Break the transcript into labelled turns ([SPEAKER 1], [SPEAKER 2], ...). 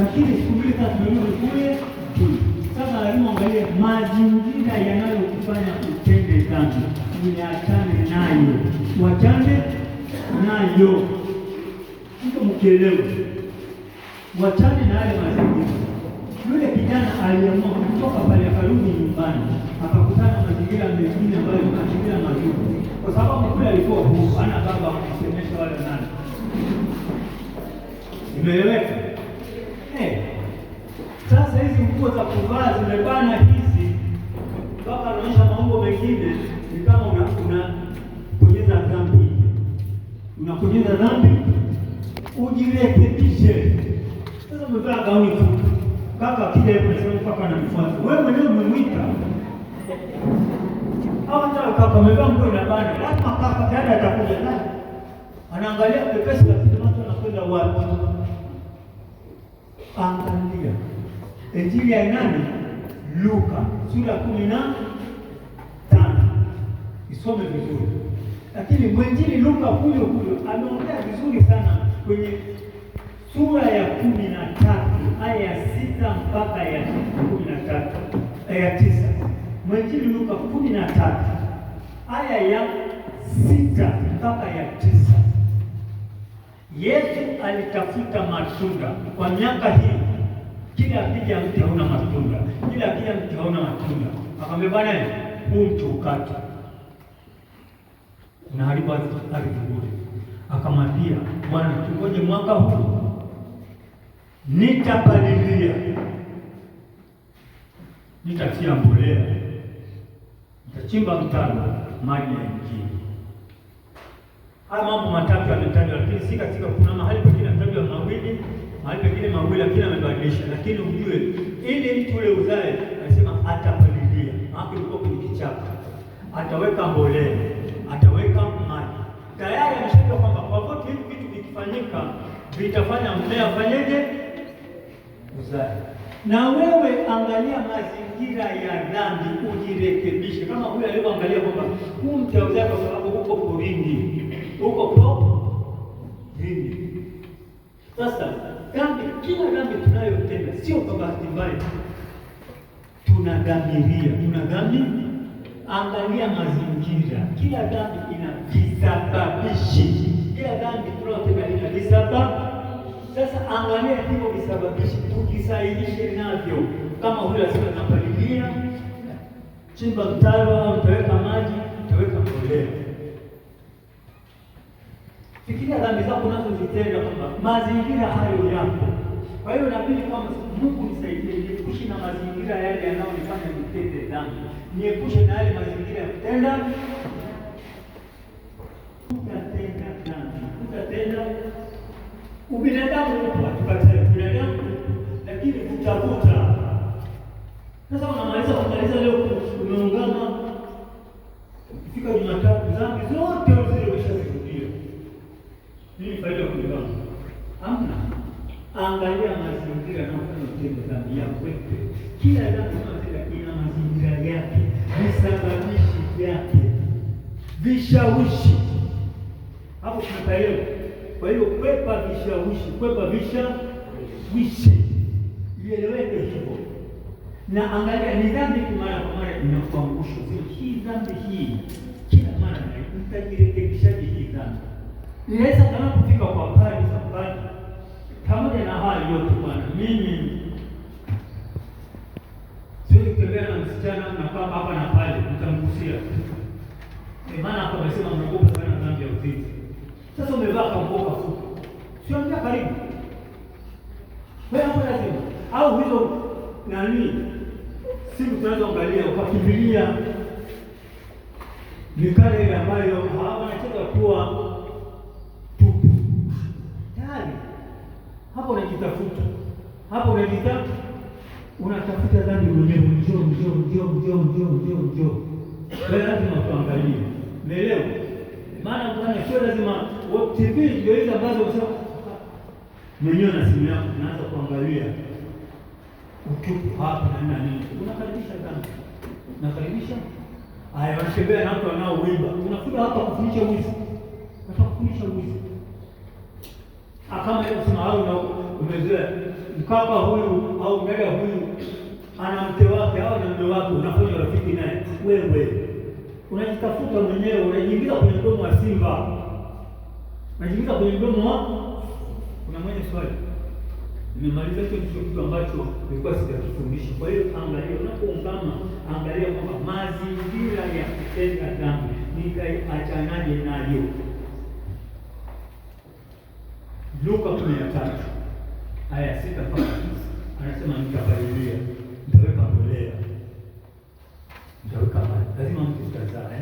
[SPEAKER 1] lakini siku mbili tatu tumerudi kule. Sasa lazima angalie mazingira yanayokufanya utende dhambi, niachane nayo, wachane nayo. Ndio mkielewa, wachane na yale mazingira. Yule kijana aliamua kutoka pale, akarudi nyumbani, akakutana mazingira mengine ambayo ni mazingira mazuri, kwa sababu kule alikuwa huru, ana baba kusemesha wale nani. Imeeleweka? Sasa hizi nguo za kuvaa zimebana hizi, mpaka anaonyesha maumbo mengine, ni kama unaponyeza dhambi, unaponyeza dhambi, ujirekebishe. Sasa umevaa gauni fupi, kaka akija hapo nasema mpaka ananifuata. Wewe mwenyewe umemwita. Au hata kaka amevaa nguo inabana, lazima kaka dada atakuja naye. Anaangalia pepesi lakini watu wanakwenda wapi? Angalia. Injili ya nani? Luka sura 15. Isome vizuri. Lakini mwenjili Luka huyo ameongea vizuri sana kwenye sura ya 13 aya ya 6 mpaka ya 13 aya 9. Mwenjili Luka 13 aya ya 6 mpaka ya 9. Yesu alitafuta matunda kwa miaka hii. Kila akija mti hauna matunda, kila akija mti hauna matunda. Akamwambia bwana, huu mti ukate, unaharibu ardhi bure. Akamwambia bwana, tungoje mwaka huu, nitapalilia, nitatia mbolea, nitachimba mtaro, maji yaingie. Haya mambo matatu yametajwa, lakini si katika, kuna mahali pengine yametajwa mawili, mahali pengine mawili, lakini amebadilisha. Lakini ujue ili mtu ule uzae, anasema atapalilia, hapo ilikuwa kwenye kichaka, ataweka mbolea, ataweka maji. Tayari ameshajua kwamba kwa vote hivi vitu vikifanyika vitafanya mmea afanyeje? Uzae. Na wewe angalia mazingira ya dhambi, ujirekebishe, kama huyu alivyoangalia kwamba huu mtauzaa kwa sababu huko porini, huko porini. Sasa dhambi, kila dhambi tunayotenda sio kwa bahati mbaya, tunadhamiria, tuna dhambi. Angalia mazingira, kila dhambi ina visababishi, kila dhambi tunayotenda ina visababishi. Sasa angalia hivyo visababishi, tukisaidishe navyo. Kama huyu lazima napalilia, chimba mtaro, au utaweka maji, utaweka mbolea. Fikiria dhambi zako unazozitenda kwamba mazingira hayo yapo. Kwa hiyo inabidi kwamba Mungu nisaidie, niepushe na mazingira yale yanayonifanya nitende dhambi, niepushe na yale mazingira ya kutenda utatenda ubinadamu. Tukatae binadamu, lakini kutafuta. Sasa unamaliza leo, umeungana, ukifika Jumatatu dhambi zote zile umeshazirudia. Nini faida ya kuungana? Hamna. Angalia mazingira na ufanye utende dhambi yako wewe. Kila dhambi ina mazingira yake, visababishi yake, vishawishi. Hapo tunataelewa. Kwa hiyo kwepa vishawishi, ieleweke hivyo. Na angalia ni dhambi mara kwa mara inakuangusha. Hii dhambi hii kila mara nitajirekebishaje hii dhambi? Inaweza kama kufika kwa kali safari. Pamoja na hali yote bwana, mimi siwezi kutembea na msichana na kwamba hapa na pale nitamkusia. Maana hapa wamesema mnaogopa sana dhambi ya uzinzi. Sasa umevaa kamboka fupi, sio mja karibu wewe hapo lazima, au hizo nani siku tunazoangalia ukakimbilia mikale ile ambayo wanacheza kuwa tupu. Tayari hapo unajitafuta, hapo unatafuta dhambi mwenyewe. Njoo wewe, lazima tuangalie, umeelewa? Maana bwana, sio lazima TV ndio hizo ambazo unasema mwenyewe na simu yako unaanza kuangalia utupu hapa na nini. Unakaribisha dhambi, unakaribisha haya. Wanatembea na watu wanaoiba, unakuja hapa kufundisha wizi, unataka kufundisha wizi. Kama leo sema au umezoea mkaka huyu au dada huyu ana mke wake au na mume wake, unafanya rafiki naye, wewe unajitafuta mwenyewe, unajiingiza kwenye mdomo wa simba, unajiingiza kwenye mdomo wa. Kuna mwenye swali? Nimemaliza hicho kitu ambacho nilikuwa sijakufundisha. Kwa hiyo angalia, unapoungama angalia kwamba mazingira ya kutenda dhambi nikaachanaje nayo. Luka 13 aya 6 mpaka 9 anasema nitapalilia, nitaweka mbolea, nitaweka maji. Lazima mtu utazae